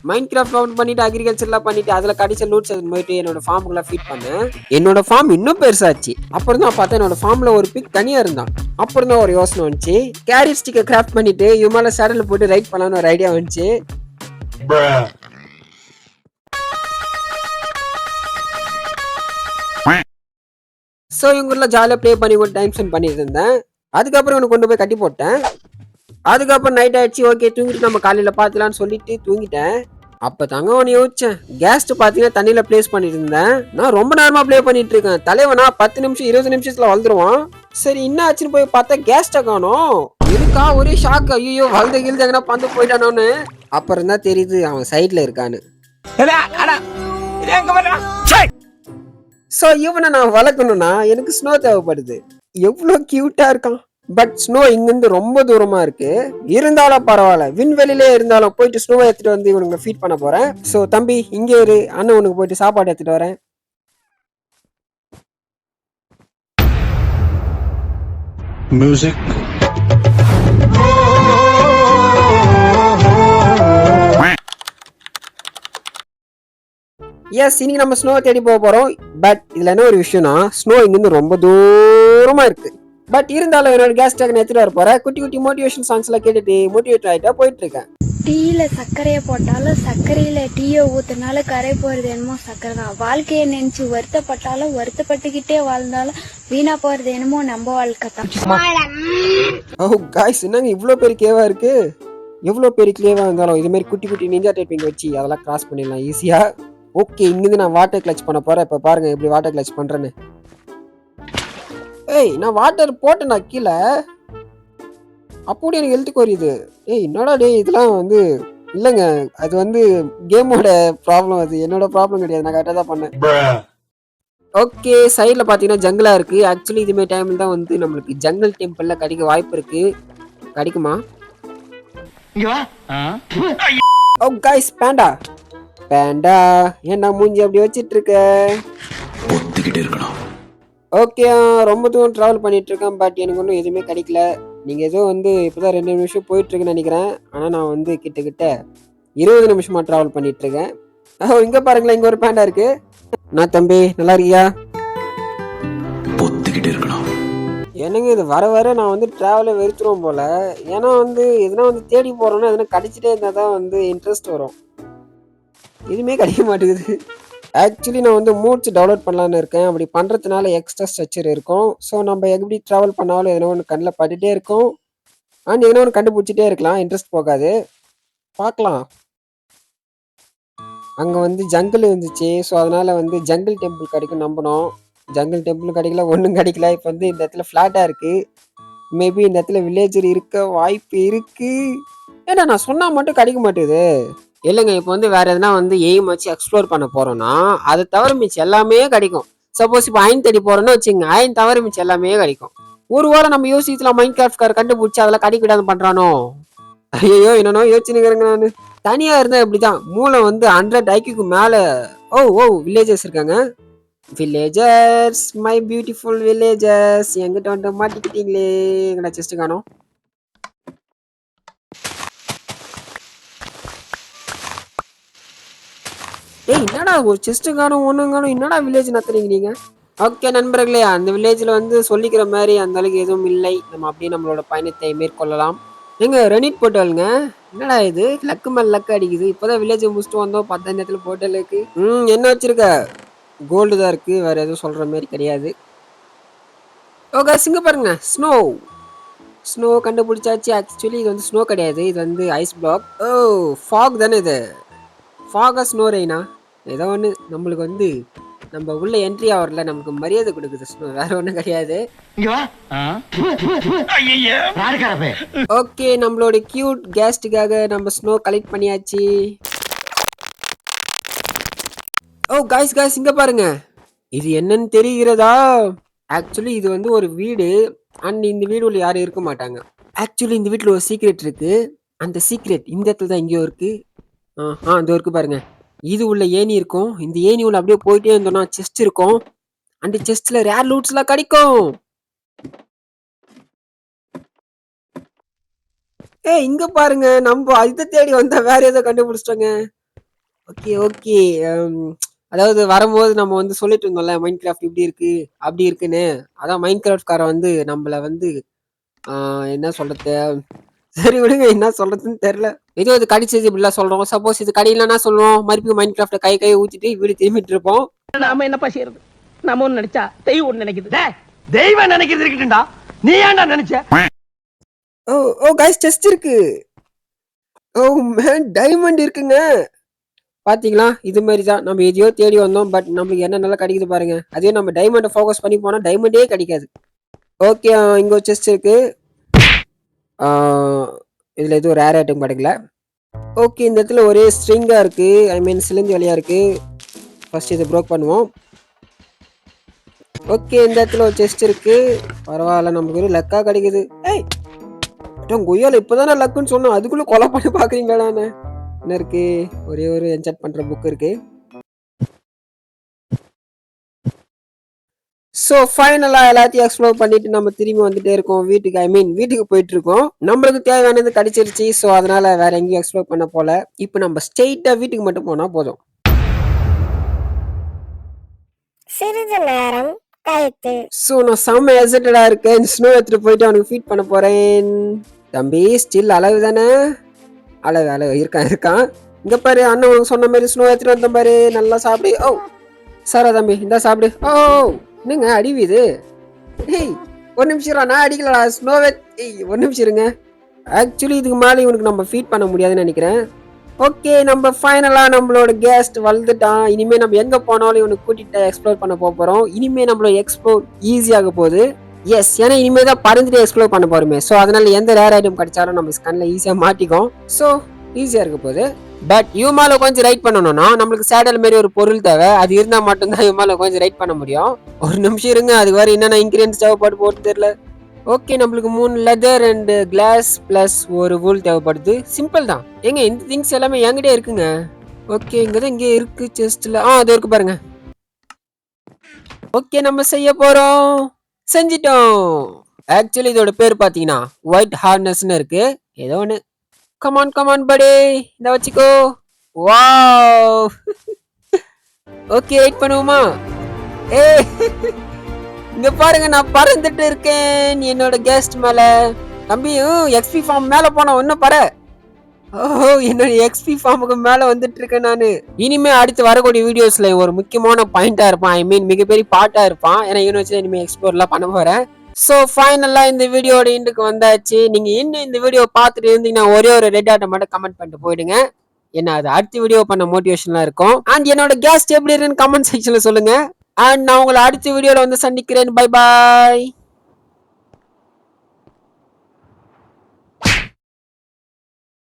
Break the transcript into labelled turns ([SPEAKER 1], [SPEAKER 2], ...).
[SPEAKER 1] Mind craft open பண்ணிட்டு அக்ரிகல்ச்சர்லாம் பண்ணிட்டு அதுல கடிச்ச லூட்ஸ் போயிட்டு என்னோட ஃபார்முக்குள்ள ஃபீட் பண்ணேன். என்னோட ஃபார்ம் இன்னும் பெருசாச்சு. அப்புறம் தான் பார்த்தா என்னோட ஃபார்ம்ல ஒரு பிக் தனியா இருந்தான். அப்புறம் தான் ஒரு யோசனை வந்துச்சு, கேரியர் ஸ்டிக்கை கிராஃப்ட் பண்ணிட்டு இவன் மேல சேடல் போட்டு ரைட் பண்ணலாம்னு ஒரு ஐடியா வந்துச்சு. ஸோ இவங்கெல்லாம் ஜாலியாக ப்ளே பண்ணி கூட டைம் ஸ்பெண்ட் பண்ணிட்டு இருந்தேன். அதுக்கப்புறம் இவனை கொண்டு போய் கட்டி போட்டேன். அதுக்கப்புறம் நைட் ஆயிடுச்சு. ஓகே தூங்கிட்டு நம்ம காலையில் பார்த்துலான்னு சொல்லிட்டு தூங்கிட்டேன். அப்போ தாங்க ஒன்று யோசிச்சேன், கேஸ்ட் பார்த்தீங்கன்னா தண்ணியில் ப்ளேஸ் பண்ணிட்டு இருந்தேன். நான் ரொம்ப நேரமாக ப்ளே பண்ணிட்டு இருக்கேன். தலைவனா 10 நிமிஷம் 20 நிமிஷத்துல வளர்ந்துருவான். சரி என்ன ஆச்சுன்னு போய் பார்த்தா கேஸ்ட்டை காணோம். இருக்கா ஒரே ஷாக். ஐயோ வளர்ந்து கிழ்ந்து எங்கன்னா பந்து போயிட்டானோன்னு. அப்புறம் தான் தெரியுது அவன் சைட்ல இருக்கான்னு. ஸோ இவனை நான் வளர்க்கணும்னா எனக்கு ஸ்னோ தேவைப்படுது. எவ்வளோ கியூட்டா இருக்கான். பட் ஸ்னோ இங்கிருந்து ரொம்ப தூரமா இருக்கு. இருந்தாலும் பரவாயில்ல, விண்வெளியிலே இருந்தாலும் போயிட்டு ஸ்னோவை எடுத்துட்டு வந்து இவனுக்கு ஃபீட் பண்ண போறேன். ஸோ தம்பி இங்கே இரு, அண்ணன் உனக்கு போயிட்டு சாப்பாடு எடுத்துட்டு வரேன். மியூசிக். எஸ், இன்னைக்கு நம்ம ஸ்னோ தேடி போக போறோம். பட் இதுல என்ன ஒரு விஷயம்னா, ஸ்னோ இங்கிருந்து ரொம்ப தூரமா இருக்கு. பட் இருந்தாலும் என்னோட கேஸ் டேக் எடுத்துட்டு வர போறேன். குட்டி குட்டி மோட்டிவேஷன் சாங்ஸ் எல்லாம் கேட்டுட்டு மோட்டிவேட் ஆயிட்டா போயிட்டு இருக்கேன்.
[SPEAKER 2] டீல சர்க்கரையை போட்டாலும் சர்க்கரையில டீயை ஊத்துனாலும் கரை போறது என்னமோ சர்க்கரை தான். வாழ்க்கையை நினைச்சு வருத்தப்பட்டாலும் வருத்தப்பட்டுக்கிட்டே வாழ்ந்தாலும் வீணா போறது என்னமோ நம்ம வாழ்க்கை தான்.
[SPEAKER 1] ஓ காய்ஸ், என்னங்க இவ்வளவு பெரிய கேவா இருக்கு. எவ்வளவு பெரிய கேவா இருந்தாலும் இது மாதிரி குட்டி குட்டி நிஞ்சா டைப்பிங் வச்சு அதெல்லாம் கிராஸ் பண்ணிடலாம் ஈஸியா. ஓகே, இங்கிருந்து நான் வாட்டர் கிளச் பண்ண போறேன். இப்ப பாருங்க எப்படி வாட்டர் கிளச் பண்றேன்னு. ஏய், நான் வாட்டர் போட்டேன்னா கீழே அப்படி எனக்கு எழுத்து கோரியுது. ஏய் என்னடா டேய், இதெல்லாம் வந்து இல்லைங்க, அது வந்து கேமோட ப்ராப்ளம், அது என்னோட ப்ராப்ளம் கிடையாது. நான் கரெக்டாக தான் பண்ணேன். ஓகே, சைடில் பார்த்தீங்கன்னா ஜங்கிளாக இருக்கு. ஆக்சுவலி இதுமாரி டைமில் தான் வந்து நம்மளுக்கு ஜங்கல் டெம்பிளில் கிடைக்க வாய்ப்பு இருக்கு. கிடைக்குமா? ஓ கைஸ், பேண்டா பேண்டா என்ன மூஞ்சி அப்படி வச்சிட்டு இருக்க? ஓகே, ரொம்ப தூரம் ட்ராவல் பண்ணிட்டு இருக்கேன். பட் எனக்கு ஒன்றும் எதுவுமே கிடைக்கல. நீங்க ஏதோ வந்து இப்போதான் 2 நிமிஷம் போயிட்டு இருக்குன்னு நினைக்கிறேன். ஆனா நான் வந்து கிட்ட 20 நிமிஷமா டிராவல் பண்ணிட்டு இருக்கேன். ஓ இங்க பாருங்களேன், இங்க ஒரு பேண்டா இருக்கு. நான் தம்பி நல்லா இருக்கியா? என்னங்க இது வர வர நான் வந்து டிராவலை வெறுத்துருவோம் போல. ஏன்னா வந்து எதுனா வந்து தேடி போறோம்னா எதுனா கிடைச்சிட்டே இருந்தா தான் வந்து இன்ட்ரெஸ்ட் வரும். எதுவுமே கிடைக்க மாட்டேங்குது. ஆக்சுவலி நான் வந்து மூட்ஸ் டவுன்லோட் பண்ணலான்னு இருக்கேன். அப்படி பண்ணுறதுனால எக்ஸ்ட்ரா ஸ்ட்ரக்சர் இருக்கும். ஸோ நம்ம எப்படி ட்ராவல் பண்ணாலும் எதனா ஒன்று கண்ணில் பட்டுட்டே இருக்கும். அண்ட் எதனா ஒன்று கண்டுபிடிச்சிட்டே இருக்கலாம். இன்ட்ரெஸ்ட் போகாது. பார்க்கலாம். அங்கே வந்து ஜங்கிள் இருந்துச்சு. ஸோ அதனால் வந்து ஜங்கிள் டெம்பிள் கிடைக்கும் நம்பணும். ஜங்கிள் டெம்பிளும் கிடைக்கல, ஒன்றும் கிடைக்கல. இப்போ வந்து இந்த இடத்துல ஃப்ளாட்டாக இருக்குது. மேபி இந்த இடத்துல வில்லேஜர் இருக்க வாய்ப்பு இருக்குது. ஏன்னா நான் சொன்னால் மட்டும் கிடைக்க மாட்டேங்குது. இல்லைங்க, இப்போ வந்து வேற எதனா வந்து எய்ம் வச்சு எக்ஸ்ப்ளோர் பண்ண போறோம்னா அதை தவிர மிச்சம் எல்லாமே கிடைக்கும். சப்போஸ் இப்போ அயன் தேடி போறோம்னா வச்சுங்க, அயன் தவிர மிச்சம் எல்லாமே கிடைக்கும். ஒரு வாரம் நம்ம யோசிக்கலாம், மைண்ட் கிராஃப்ட் கார் கண்டுபிடிச்சி அதெல்லாம் கிடைக்க விடாது பண்றானோ. ஐயோ என்னன்னோ யோசிச்சுன்னு நானு. தனியா இருந்தா இப்படிதான், மூளை வந்து 100 ஐக்கிக்கு மேல. ஓ ஓ வில்லேஜர்ஸ் இருக்காங்க. வில்லேஜர்ஸ், மை பியூட்டிஃபுல் வில்லேஜர்ஸ், எங்கிட்ட வந்து மாட்டிக்கிட்டீங்களே. எங்கடா செஸ்ட் காணோம். ஏய் என்னடா ஒரு செஸ்ட் காணும் ஒன்றும் காணும், என்னடா வில்லேஜ் நத்துறீங்க நீங்க? ஓகே நண்பர்களே, அந்த வில்லேஜில் வந்து சொல்லிக்கிற மாதிரி அந்த அளவுக்கு எதுவும் இல்லை. நம்ம அப்படியே நம்மளோட பயணத்தை மேற்கொள்ளலாம். எங்க ரெனிட் போட்டலுங்க, என்னடா இது லக்கு மேல் லக்கு அடிக்குது. இப்போதான் வில்லேஜை முடிச்சுட்டு வந்தோம், 10 நேரத்தில் போட்டல் இருக்கு. என்ன வச்சிருக்க? கோல்டு தான் இருக்கு, வேற எதுவும் சொல்ற மாதிரி கிடையாது. ஓகே சிங்க பாருங்க, ஸ்னோ ஸ்னோ கண்டுபிடிச்சாச்சு. ஆக்சுவலி இது வந்து ஸ்னோ கிடையாது, இது வந்து ஐஸ் பிளாக். ஓ ஃபாக் தானே இது? ஃபாகா ஸ்னோ ரெயினா ஏதோ ஒன்று. நம்மளுக்கு வந்து நம்ம உள்ள என்ட்ரி ஆவரில் நமக்கு மரியாதை கொடுக்குது ஸ்னோ, வேற ஒன்றும் கிடையாது. ஓகே, நம்மளோட கியூட் கெஸ்ட்டுக்காக நம்ம ஸ்னோ கலெக்ட் பண்ணியாச்சு. ஓ காய்ஸ் காய்ஸ், இங்க பாருங்க, இது என்னன்னு தெரிகிறதா? ஆக்சுவலி இது வந்து ஒரு வீடு. அண்ட் இந்த வீடு உள்ள யாரும் இருக்க மாட்டாங்க. ஆக்சுவலி இந்த வீட்டில் ஒரு சீக்ரெட் இருக்கு. அந்த சீக்ரெட் இந்த இடத்துல தான் எங்கேயோ இருக்கு. இந்த இருக்கு பாருங்க. இது உள்ள ஏணி இருக்கும். இந்த ஏணி உள்ள அப்படியே போயிட்டே இருந்தோம்னா செஸ்ட் இருக்கும். அந்த செஸ்ட்ல ரேர் லூட்ஸ் எல்லாம் கிடைக்கும். இங்க பாருங்க, நம்ம இதை தேடி வந்தா வேற ஏதோ கண்டுபிடிச்சிட்டோங்க. Okay, okay. அதாவது வரும்போது நம்ம வந்து சொல்லிட்டு இருந்தோம்ல, மைண்ட் கிராஃப்ட் இப்படி இருக்கு, அப்படி இருக்குன்னு. அதான் மைண்ட் கிராஃப்ட் காரன் வந்து நம்மள வந்து என்ன சொல்றது? சரி விடுங்க, என்ன சொல்றதுன்னு தெரியல. ஏதோ இது கடிச்சது இப்படிலாம் சொல்றோம். சப்போஸ் இது கடியலன்னா சொல்லுவோம். மறுபடியும் மைண்ட் கிராஃப்ட்ட கைய ஊத்திட்டு வீடு திரும்பிட்டு இருப்போம்.
[SPEAKER 3] நாம என்னப்பா செய்யறது? நம்ம ஒண்ணு நினைச்சா தெய்வம் ஒண்ணு நினைக்குது. தெய்வம் நினைக்கிறது இருக்கட்டும்டா. நீ ஏன்டா நினைச்ச?
[SPEAKER 1] ஓ ஓ கைஸ், செஸ்ட் இருக்கு. ஓ மேன், டைமண்ட் இருக்குங்க. பாத்தீங்களா? இது மாதிரி தான். நம்ம எதையோ தேடி வந்தோம். பட் நம்மளுக்கு என்ன நல்லா கிடைக்குது பாருங்க. அதே நம்ம டைமண்ட ஃபோக்கஸ் பண்ணி போனா டைமண்டே கிடைக்காது. ஓகே, இங்க ஒரு செஸ்ட் இருக்கு. ஆ, இதுல எதுவும் ரேர் ஐட்டம் கிடைக்கல. ஓகே, இந்த இடத்துல ஒரே ஸ்ட்ரிங்கா இருக்கு. ஐ மீன் சிலந்தி வழியா இருக்கு. ஃபர்ஸ்ட் இதை ப்ரோக் பண்ணுவோம். ஓகே, இந்த இடத்துல ஒரு செஸ்ட் இருக்கு. பரவாயில்ல, நமக்கு ஒரு லக்கா கிடைக்குது. ஏய் கொய்யால இப்பதானே லக்குன்னு சொன்னோம், அதுக்குள்ள கொலை பண்ணி பாக்குறீங்களா? என்ன இருக்கு? ஒரே ஒரு என்சாட் பண்ற புக் இருக்கு. ஸோ ஃபைனலா எல்லாத்தையும் எக்ஸ்ப்ளோர் பண்ணிட்டு நம்ம திரும்பி வந்துட்டே இருக்கோம் வீட்டுக்கு. ஐ மீன் வீட்டுக்கு போயிட்டு இருக்கோம். நம்மளுக்கு தேவையானது கிடைச்சிருச்சு. ஸோ அதனால வேற எங்கேயும் எக்ஸ்ப்ளோர் பண்ண போல. இப்போ நம்ம ஸ்ட்ரெயிட்டா வீட்டுக்கு மட்டும் போனா போதும்.
[SPEAKER 4] சிறிது நேரம் கழித்து
[SPEAKER 1] ஸோ நான் செம்ம எக்ஸைட்டடா இருக்கேன். ஸ்னோ எடுத்துட்டு போயிட்டு அவனுக்கு ஃபீட் பண்ண போறேன். தம்பி ஸ்டில் அளவு தானே? அளவு அளவு இருக்கான். இங்க பாரு, அண்ணன் உனக்கு சொன்ன மாதிரி ஸ்னோ எடுத்துட்டு வந்த பாரு. நல்லா சாப்பிடு. ஓ சாரா தம்பி, இந்த சாப்பிடு. ஓ என்னங்க அடிவிது? ஏய் ஒரு நிமிஷம், நான் அடிக்கலடா ஸ்னோவே. ஏய் ஒரு நிமிஷம் இருங்க. ஆக்சுவலி இதுக்கு மேலே இவனுக்கு நம்ம ஃபீட் பண்ண முடியாதுன்னு நினைக்கிறேன். ஓகே, நம்ம ஃபைனலா நம்மளோட கெஸ்ட் வளர்ந்துட்டான். இனிமே நம்ம எங்க போனாலும் இவனுக்கு கூட்டிட்டு எக்ஸ்ப்ளோர் பண்ண போறோம். இனிமே நம்மளோட எக்ஸ்ப்ளோர் ஈஸியாக போகுது. எஸ், ஏன்னா இனிமே தான் பறந்துட்டு எக்ஸ்ப்ளோர் பண்ண போறோமே. ஸோ அதனால எந்த ரேர் ஐட்டம் கிடைச்சாலும் நம்ம ஸ்கன்ல ஈஸியா மாட்டிக்கும். ஸோ ஈஸியா இருக்க போகுது. பட் இவமால கொஞ்சம் ரைட் பண்ணணும்னா நம்மளுக்கு சேடல் மாதிரி ஒரு பொருள் தேவை. அது இருந்தா மட்டும்தான் இவமால கொஞ்சம் ரைட் பண்ண முடியும். ஒரு நிமிஷம் இருங்க, அதுக்கு வேற என்னென்ன இன்கிரியன்ஸ் தேவைப்பட்டு போட்டு தெரியல. ஓகே, நம்மளுக்கு 3 லெதர் அண்ட் கிளாஸ் பிளஸ் ஒரு வூல் தேவைப்படுது. சிம்பிள் தான். ஏங்க இந்த திங்ஸ் எல்லாமே என்கிட்டே இருக்குங்க. ஓகே, இங்கதான் இங்கே இருக்கு செஸ்ட்ல. அது இருக்கு பாருங்க. ஓகே, நம்ம செய்ய போறோம். செஞ்சிட்டோம். ஆக்சுவலி இதோட பேர் பாத்தீங்கன்னா ஒயிட் ஹார்னஸ்னு இருக்கு. ஏதோ ஒன்று. கமான் கமான் படே, இந்த வச்சுக்கோ. வாவ். ஓகே, வெயிட் பண்ணுவோமா? ஏ இங்க பாருங்க, நான் பறந்துட்டு இருக்கேன் என்னோட கெஸ்ட் மேல. தம்பியும் எக்ஸ்பி ஃபார்ம் மேல போன ஒன்னும் பாரு. ஓஹோ, என்னோட எக்ஸ்பி ஃபார்முக்கு மேல வந்துட்டு இருக்கேன் நானு. இனிமே அடுத்து வரக்கூடிய வீடியோஸ்ல ஒரு முக்கியமான பாயிண்டா இருப்பான். ஐ மீன் மிகப்பெரிய பார்ட்டா இருப்பான். ஏன்னா இவனை வச்சு இனிமே எக்ஸ்ப்ளோர்லாம் பண்ண போறேன். ஸோ ஃபைனலா இந்த வீடியோட எண்டுக்கு வந்தாச்சு. நீங்க இன்னும் இந்த வீடியோ பார்த்துட்டு இருந்தீங்கன்னா ஒரே ஒரு ரெட் ஆட்டை மட்டும் கமெண்ட் பண்ணிட்டு போயிடுங்க. என்ன அது அடுத்த வீடியோ பண்ண மோட்டிவேஷன்லாம் இருக்கும். அண்ட் என்னோட கெஸ்ட் எப்படி இருக்குன்னு கமெண்ட் செக்ஷன்ல சொல்லுங்க. அண்ட் நான் உங்களை அடுத்த வீடியோல வந்து சந்திக்கிறேன். Bye bye.